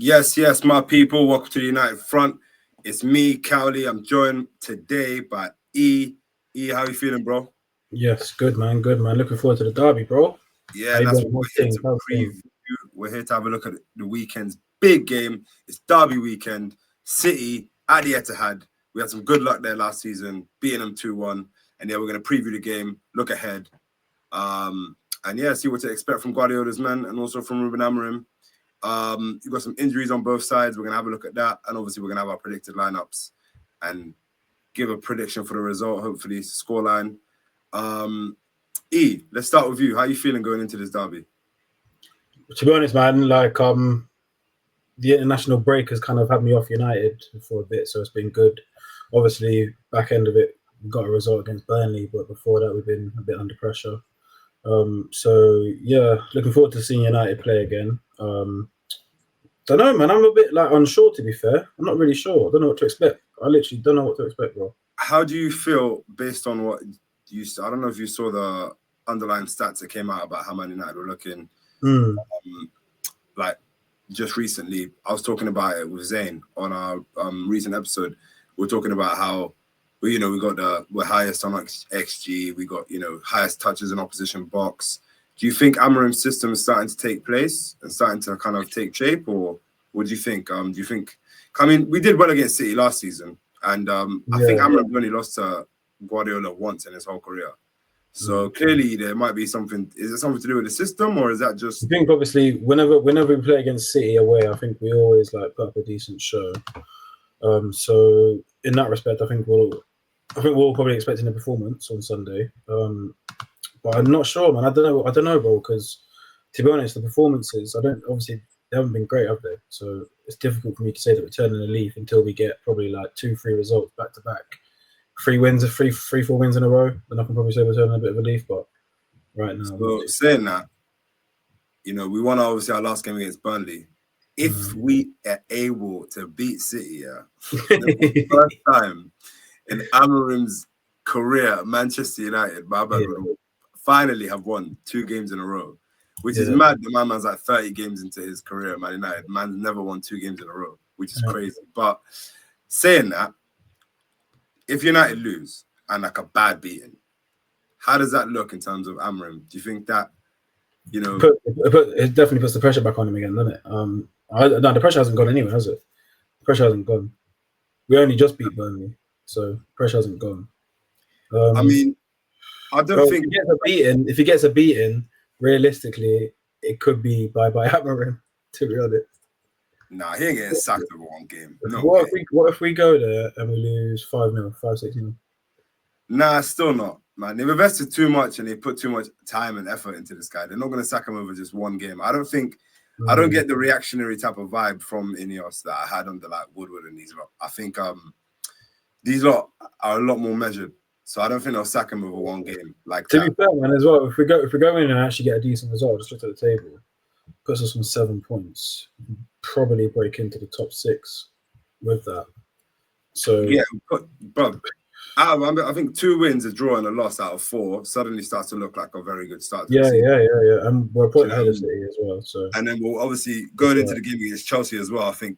Yes, my people. Welcome to the United Front. It's me, Cowley. I'm joined today by E. E, how you feeling, bro? Yes, good man. Looking forward to the derby, bro. Yeah, that's what we're here to preview. We're here to have a look at the weekend's big game. It's derby weekend. City at the Etihad. We had some good luck there last season, beating them 2-1. And yeah, we're going to preview the game, look ahead, and yeah, see what to expect from Guardiola's men and also from Ruben Amorim. You've got some injuries on both sides. We're going to have a look at that. And obviously, we're going to have our predicted lineups and give a prediction for the result, hopefully, scoreline. E, let's start with you. How are you feeling going into this derby? To be honest, man, the international break has kind of had me off United for a bit, so it's been good. Obviously, back end of it, we got a result against Burnley, but before that, we've been a bit under pressure. So yeah, looking forward to seeing United play again. Don't know, man. I'm a bit unsure, to be fair. I'm not really sure. I don't know what to expect. I literally don't know what to expect, bro. How do you feel based on what you? I don't know if you saw the underlying stats that came out about how Man United were looking. Just recently, I was talking about it with Zayn on our recent episode. We're talking about how we got we're highest on XG. We got highest touches in opposition box. Do you think Amorim's system is starting to take place and starting to kind of take shape, or what do you think? Do you think? I mean, we did well against City last season, and I think Amorim only lost to Guardiola once in his whole career. So clearly, there might be something. Is it something to do with the system, or is that just? I think obviously, whenever we play against City away, I think we always put up a decent show. So in that respect, I think we're all probably expecting a performance on Sunday. But I'm not sure, man. I don't know, bro. Because to be honest, the performances, they haven't been great, have they? So it's difficult for me to say that we're turning a leaf until we get probably 2-3 results back to back. 4 wins in a row, then I can probably say we're turning a bit of a leaf. But right now, so saying that, we won obviously our last game against Burnley. If we are able to beat City, the first time in Amorim's career at Manchester United, will finally have won 2 games in a row, which is mad. The man's 30 games into his career at Man United. Man's never won 2 games in a row, which is crazy. But saying that, if United lose and a bad beating, how does that look in terms of Amorim? Do you think that, it definitely puts the pressure back on him again, doesn't it? No, the pressure hasn't gone anywhere, has it? The pressure hasn't gone. We only just beat Burnley, so pressure hasn't gone. I mean, I don't think if he gets a beating, realistically, it could be by Amorim, to be honest. Nah, he ain't getting sacked over one game. No. What if we go there and we lose 5-0, 5-6-0? Nah, still not, man. They've invested too much and they put too much time and effort into this guy. They're not going to sack him over just one game. I don't get the reactionary type of vibe from Ineos that I had under Woodward and these lot. I think these lot are a lot more measured. So I don't think they'll sack him over one game. To be fair, man, as well, if we go in and actually get a decent result, just look at the table, puts us on 7 points. Probably break into the top 6 with that. So yeah, but I think 2 wins, a draw, and a loss out of 4 suddenly starts to look like a very good start. Yeah. And we're a point ahead of City as well. So and then we'll obviously going into the game against Chelsea as well. I think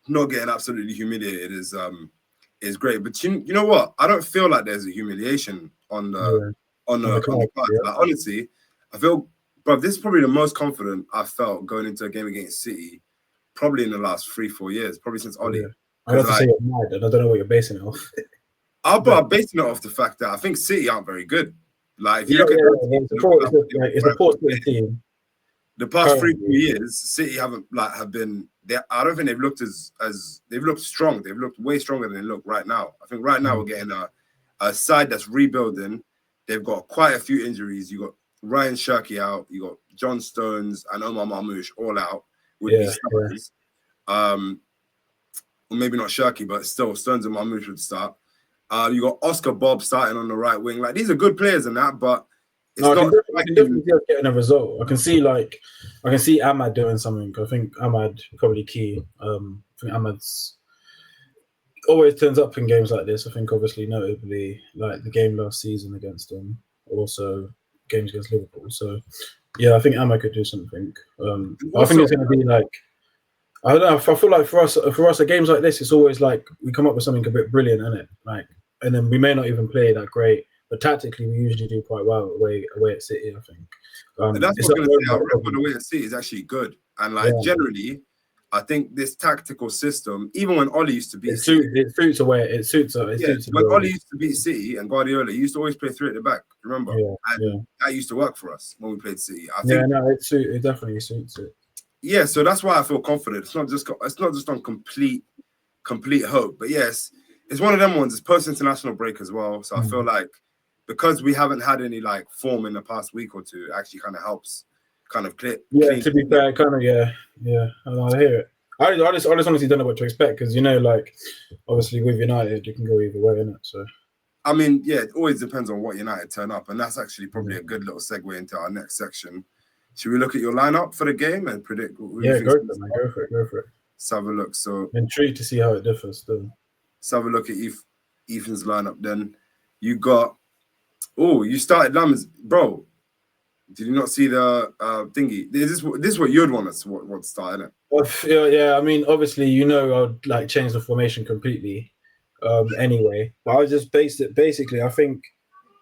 not getting absolutely humiliated is great. But you know what? I don't feel like there's a humiliation on the part. Honestly, I feel. But this is probably the most confident I've felt going into a game against City, probably in the last 3-4 years, probably since Oli. Yeah. I have to say you're mad, and I don't know what you're basing it off. I'm basing it off the fact that I think City aren't very good. If you look at it's a poor team. The past 3-4 years, City have been. I don't think they've looked as they've looked strong. They've looked way stronger than they look right now. I think right now we're getting a side that's rebuilding. They've got quite a few injuries. You got Ryan Shirky out, you got John Stones and Omar Marmoush all out with these starters. Well, maybe not Shirky, but still Stones and Marmoush would start. You got Oscar Bob starting on the right wing. These are good players in that, but it's I can definitely see us getting a result. I can see Ahmad doing something. I think Ahmad probably key. I think Ahmad's always turns up in games like this. I think obviously notably the game last season against them, also games against Liverpool. So yeah, I think Ahmad could do something. I think it's going to be I don't know. I feel like for us, at games like this, it's always like we come up with something a bit brilliant, isn't it? Like, and then we may not even play that great, but tactically we usually do quite well away at City. I think. And that's It's what I'm not going to say. Our a record problem. away at City is actually good. And like Yeah, generally, I think this tactical system, even when Oli used to beat it City, suits away. It suits. It yeah, suits when away. Oli used to beat City and Guardiola, he used to always play three at the back. Remember, Yeah, yeah, and that used to work for us when we played City. I yeah. think, No, it definitely suits it. yeah. So that's why I feel confident. It's not just on complete hope, but yes, it's one of them ones. It's post international break as well. So I feel like because we haven't had any like form in the past week or two, it actually kind of helps, kind of Yeah, clean. to be fair, kind of, yeah. I hear it. I just honestly don't know what to expect because like obviously with United, you can go either way, innit? So I mean, yeah, it always depends on what United turn up, and that's actually probably yeah, a good little segue into our next section. Should we look at your lineup for the game and predict who you yeah, think? go for it, man. Go for it. Go for it. Let's have a look. So Intrigued to see how it differs. Still, let's have a look at Ethan's lineup. Then you got. Oh, you started Lammers, bro. Did you not see the thingy? This is what you'd want us to start, isn't it? well, yeah. I mean, obviously, I'd like change the formation completely. Anyway, but I just based it. Basically, I think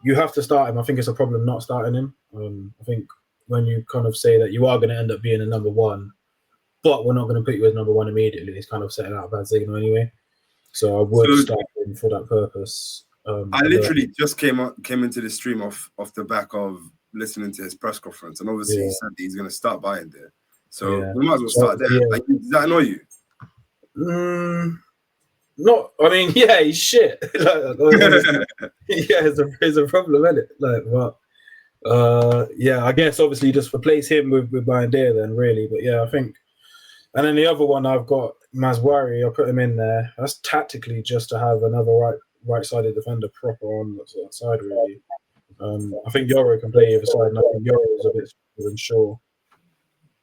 you have to start him. I think it's a problem not starting him. I think when you kind of say that you are going to end up being a number one, but we're not going to put you as number one immediately, it's kind of setting out a bad signal anyway. So I would So start him for that purpose. I literally just came into the stream off the back of listening to his press conference, and obviously he said that he's going to start BAYINDIR. So we might as well start there. Yeah. Like, does that annoy you? Not. I mean, yeah, he's shit. Yeah, it's a problem, isn't it? Like, but yeah, I guess obviously you just replace him with BAYINDIR then, really. But yeah, I think. And then the other one I've got Mazwari. I put him in there. That's tactically just to have another right-sided defender proper on that side, really. I think Yoro can play either side, and I think Yoro is a bit unsure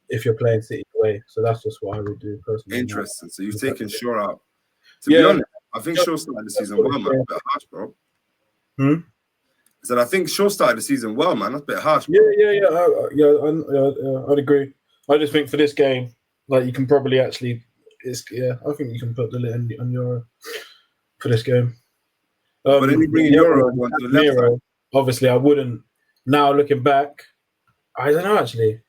if you're playing City away. So that's just what I would do personally. Interesting. So you've taken Shaw out. To be honest, I think Shaw started the season well, man. That's a bit harsh, bro. I said I think Shaw started the season well, man. That's a bit harsh, bro. I'd agree. I just think for this game, like you can probably actually, I think you can put the lid on Euro for this game. But then you bring in Euro one to the left side. Obviously, I wouldn't. Now looking back, I don't know actually.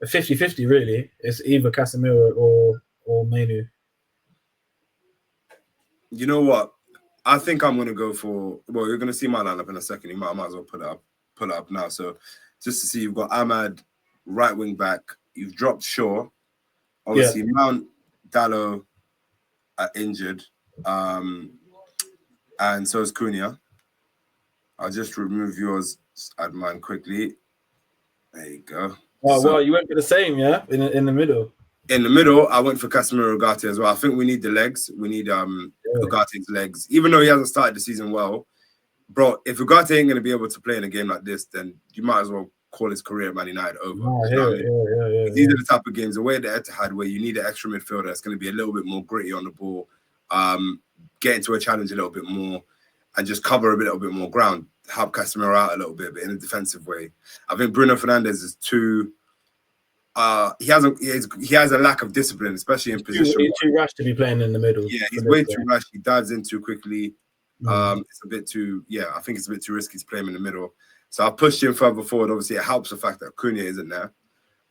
50-50 really. It's either Casemiro or Manu. You know what? I think I'm gonna go for. Well, you're gonna see my lineup in a second. You might as well put it up now. So just to see, you've got Ahmad right wing back. You've dropped Shaw. Obviously, Mount, Dallo are injured, and so is Cunha. I'll just remove yours. Just add mine quickly. There you go. Oh, well, you went for the same, yeah? In the middle. In the middle, I went for Casemiro Ugarte as well. I think we need the legs. We need Ugarte's legs. Even though he hasn't started the season well, bro, if Ugarte ain't going to be able to play in a game like this, then you might as well call his career at Man United over. These are the type of games, the way the Etihad, where you need an extra midfielder that's going to be a little bit more gritty on the ball, get into a challenge a little bit more, and just cover a little bit more ground, help Casemiro out a little bit, but in a defensive way. I think Bruno Fernandes is too. He has a lack of discipline, especially in position. He's too rash to be playing in the middle. Yeah, he's way too rash. He dives in too quickly. It's a bit too. Yeah, I think it's a bit too risky to play him in the middle. So I pushed him further forward. Obviously, it helps the fact that Cunha isn't there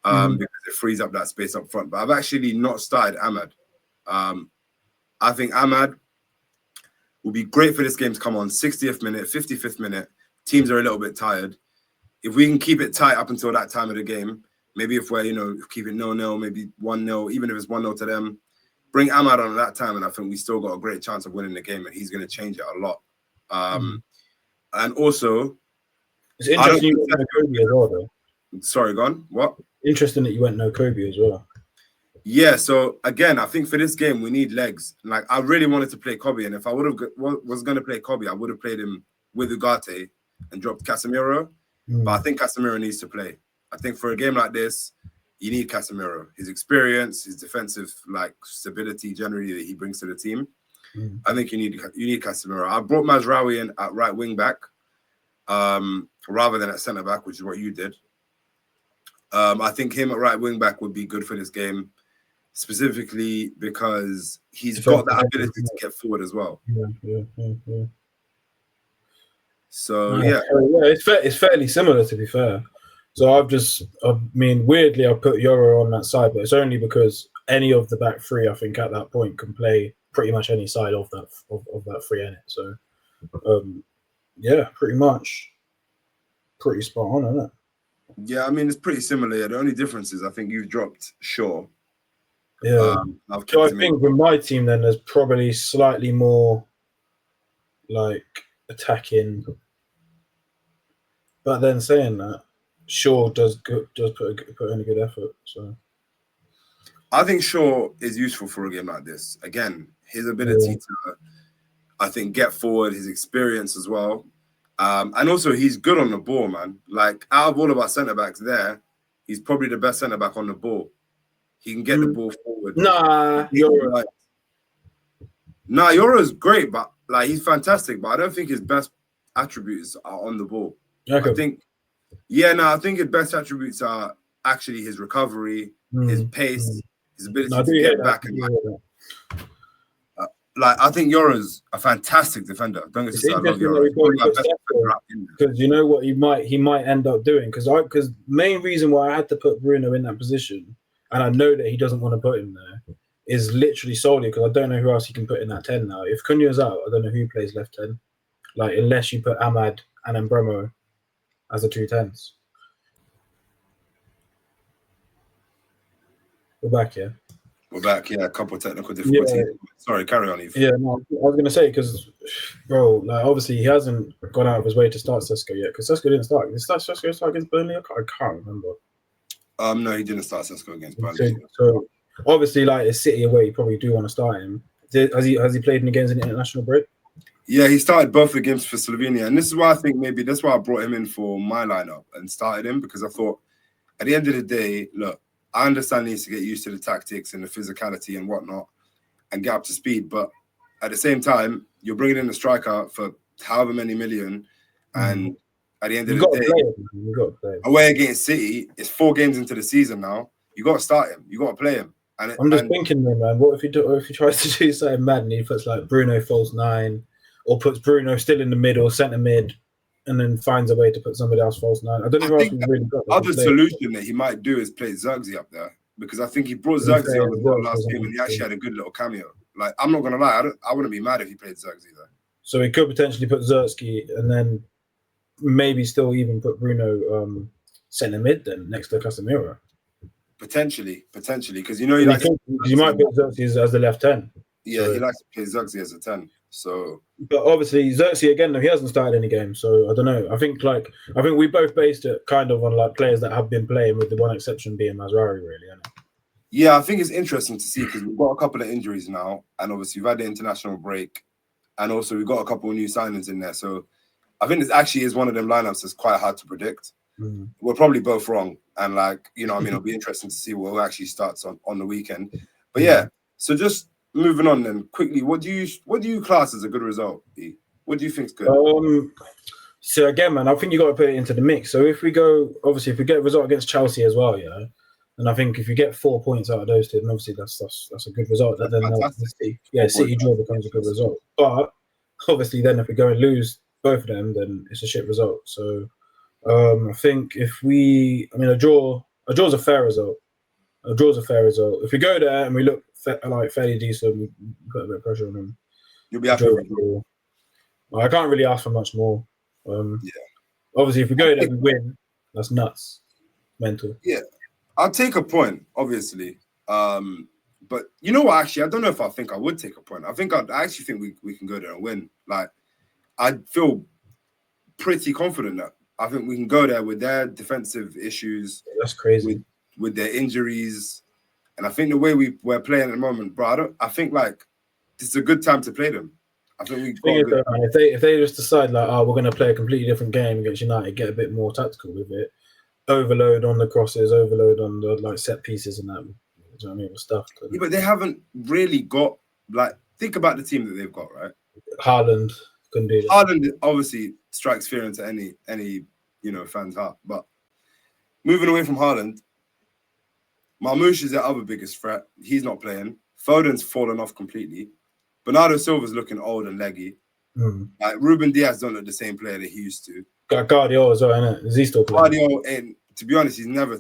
because it frees up that space up front. But I've actually not started Ahmad. I think Ahmad will be great for this game to come on 60th minute, 55th minute. Teams are a little bit tired. If we can keep it tight up until that time of the game, maybe if we're, keep it 0-0, maybe 1-0, even if it's 1-0 to them, bring Ahmad on at that time, and I think we still got a great chance of winning the game, and he's going to change it a lot. And also, it's interesting you went no Kobe as well, though. Sorry, gone. What? Interesting that you went no Kobe as well. Yeah, so again, I think for this game we need legs. Like I really wanted to play Kobe, and if I was going to play Kobe, I would have played him with Ugarte and dropped Casemiro. But I think Casemiro needs to play. I think for a game like this, you need Casemiro. His experience, his defensive stability generally that he brings to the team. I think you need Casemiro. I brought Mazraoui in at right wing back, rather than at centre back, which is what you did. I think him at right wing back would be good for this game. specifically because he's got that ability to get forward as well. Yeah. So yeah, it's fairly similar, to be fair. So I mean, weirdly, I put Euro on that side, but it's only because any of the back three, I think, at that point can play pretty much any side of that three in it. So, yeah, pretty much, pretty spot on, isn't it? Yeah, I mean, it's pretty similar. The only difference is I think you've dropped Shaw. Yeah. So I think with my team, then there's probably slightly more like attacking. But then saying that, Shaw does put in a good effort. So I think Shaw is useful for a game like this. Again, his ability to, I think, get forward, his experience as well. And also, he's good on the ball, man. Like, out of all of our centre-backs there, he's probably the best centre-back on the ball. He can get the ball forward. Nah, Euro. Nah, Euro's great, but like he's fantastic. But I don't think his best attributes are on the ball. Okay. I think his best attributes are actually his recovery, his pace, his ability to get back and back. Like, I think Euro's a fantastic defender. Don't get me started. I love Euro. Because you know what he might end up doing. Because main reason why I had to put Bruno in that position, and I know that he doesn't want to put him there, is literally solely because I don't know who else he can put in that 10 now. If Cunha's out, I don't know who plays left 10. Like, unless you put Ahmad and Mbeumo as the 2 10s. We're back, yeah? We're back, yeah. A couple of technical difficulties. Yeah. Sorry, carry on, Eve. Yeah, no, I was going to say, because, bro, like, obviously he hasn't gone out of his way to start Sesko yet, because Sesko didn't start. Did Sesko start against Burnley? I can't remember. No, he didn't start Sesko against Burnley. So obviously, like, it's City away, you probably do want to start him. Has he played in games in the international break? Yeah, he started both the games for Slovenia, and this is why I think maybe that's why I brought him in for my lineup and started him, because I thought at the end of the day, look, I understand he needs to get used to the tactics and the physicality and whatnot and get up to speed, but at the same time, you're bringing in a striker for however many million, and at the end of the day, away against City, it's 4 games into the season now. You got to start him. You got to play him. And I'm just thinking, man, what if he tries to do something mad and he puts like Bruno false 9, or puts Bruno still in the middle, centre mid, and then finds a way to put somebody else false 9. I don't know if really got the other solution that he might do is play Zirkzee up there, because I think he brought Zirkzee on the last game and he actually had a good little cameo. Like, I'm not gonna lie, I wouldn't be mad if he played Zirkzee there. So he could potentially put Zirkzee and then maybe still even put Bruno centre mid then next to Casemiro. Potentially, because you might put Zirkzee as the left 10. Yeah, so he likes to play Zirkzee as a 10. So, but obviously Zirkzee again, he hasn't started any games, so I don't know. I think we both based it kind of on like players that have been playing, with the one exception being Mazraoui, really. Isn't it? Yeah, I think it's interesting to see, because we've got a couple of injuries now, and obviously we've had the international break, and also we've got a couple of new signings in there. So I think this actually is one of them lineups that's quite hard to predict. We're probably both wrong, and it'll be interesting to see who actually starts on the weekend. But yeah, so just moving on then quickly, what do you class as a good result, E? What do you think's good? So again, man, I think you got to put it into the mix. So if we get a result against Chelsea as well, yeah, and I think if you get 4 points out of those two, then obviously that's a good result. City draw becomes a good result. But obviously, then if we go and lose both of them, then it's a shit result. So I think a draw's a fair result. A draw's a fair result. If we go there and we look fairly decent, we put a bit of pressure on them. You'll be happy with it. I can't really ask for much more. Obviously, if we go there and we win, that's nuts. Mental. Yeah. I'll take a point, obviously. But you know what, actually, I don't know if I would take a point. I actually think we can go there and win. Like, I feel pretty confident that I think we can go there with their defensive issues. That's crazy. With their injuries. And I think the way we're playing at the moment, bro, I think like this is a good time to play them. I think if they just decide like, we're going to play a completely different game against United, get a bit more tactical with it, overload on the crosses, overload on the set pieces and that. Do you know what I mean? Stuff. Yeah, but they haven't really got think about the team that they've got, right? Haaland couldn't do that. Haaland obviously strikes fear into any fan's heart. But moving away from Haaland, Marmoush is their other biggest threat. He's not playing. Foden's fallen off completely. Bernardo Silva's looking old and leggy. Like Ruben Diaz don't look the same player that he used to. Got Guardiola as well, innit? Is he still playing? Guardiola, and to be honest, he's never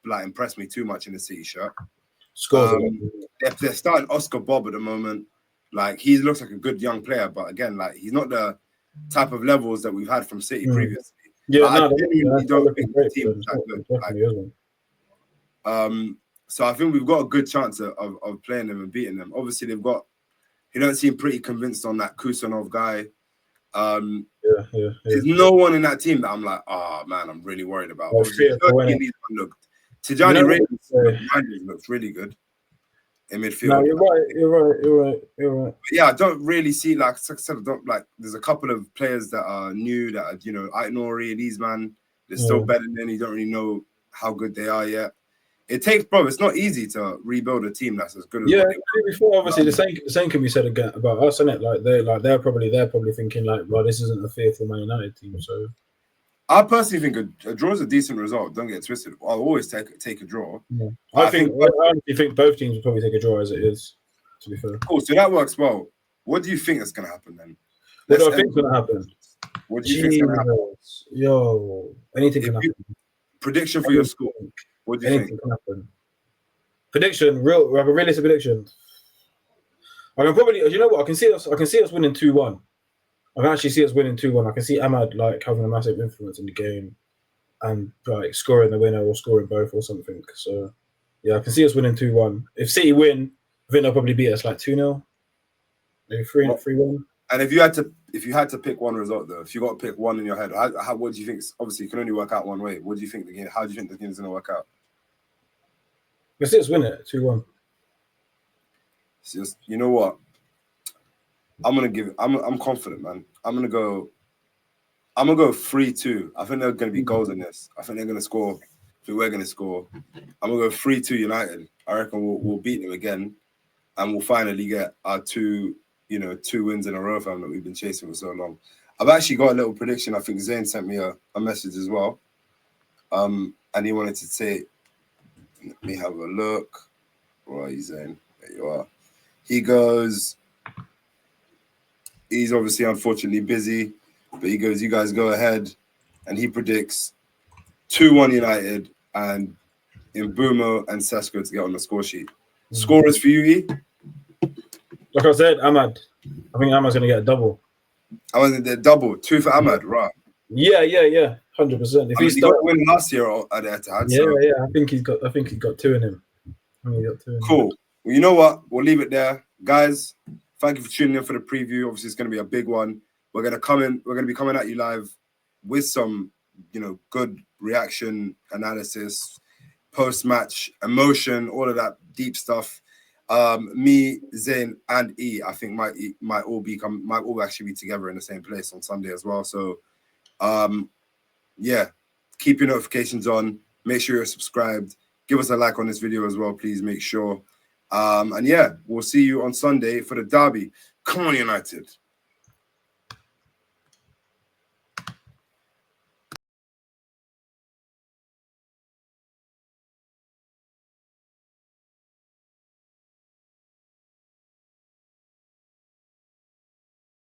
like impressed me too much in the City shirt. They're starting Oscar Bob at the moment. Like he looks like a good young player, but again, like he's not the type of levels that we've had from City previously. Yeah, like, no, I genuinely don't think the team is that good. Like, so I think we've got a good chance of playing them and beating them. Obviously, he don't seem pretty convinced on that Kusanov guy. There's no one in that team that I'm like, oh man, I'm really worried about. Obviously, Tijani Reinders looks really good in midfield. No, you're right. But yeah, I don't really see, like I said, there's a couple of players that are new that are, Aït-Nouri, these man, they're still better than you don't really know how good they are yet. It takes, bro. It's not easy to rebuild a team that's as good as. Yeah, before obviously the same can be said again about us, isn't it? Like they're probably thinking like, well, this isn't a fearful Man United team. So I personally think a draw is a decent result. Don't get twisted. I'll always take a draw. Yeah. I honestly think both teams will probably take a draw as it is. To be fair. Cool. So that works well. What do you think is going to happen then? What do I think is going to happen? What do you think is going to happen? Yo, anything can happen. Prediction for your score. What do you think? Can happen. Prediction, we have a realistic prediction. I can probably, you know what? I can see us winning 2-1. I can actually see us winning 2-1. I can see Ahmad like having a massive influence in the game and like scoring the winner or scoring both or something. So yeah, I can see us winning 2-1. If City win, I think they'll probably beat us like 2-0, maybe 3-1. And if you had to pick one result though, if you got to pick one in your head, what do you think? Obviously, you can only work out one way. What do you think the game? How do you think the game is going to work out? Let's see us win it 2-1. Just, you know what? I'm confident, man. I'm gonna go 3-2. I think there are gonna be goals in this. I think they're gonna score. I think we're gonna score. I'm gonna go 3-2 United. I reckon we'll beat them again, and we'll finally get our two wins in a row, fam, that we've been chasing for so long. I've actually got a little prediction. I think Zayn sent me a message as well. And he wanted to say, let me have a look. Where are you, Zayn? There you are. He goes, he's obviously unfortunately busy, but he goes, you guys go ahead. And he predicts 2-1 United and Mbeumo and Sesko to get on the score sheet. Scorers for you, E? Like I said, Ahmad. I think Ahmad's going to get a double. I was in the double. 2 for Ahmad, right? Yeah. 100%. If he got a win last year at the Etihad. Yeah. I think he's got 2 in him. Cool. Well, you know what? We'll leave it there. Guys, thank you for tuning in for the preview. Obviously, it's going to be a big one. We're going to be coming at you live with some, good reaction analysis, post-match emotion, all of that deep stuff. Me, Zayn, and E, I think might all actually be together in the same place on Sunday as well. So, yeah, keep your notifications on. Make sure you're subscribed. Give us a like on this video as well, please. Make sure. And yeah, we'll see you on Sunday for the derby. Come on, United.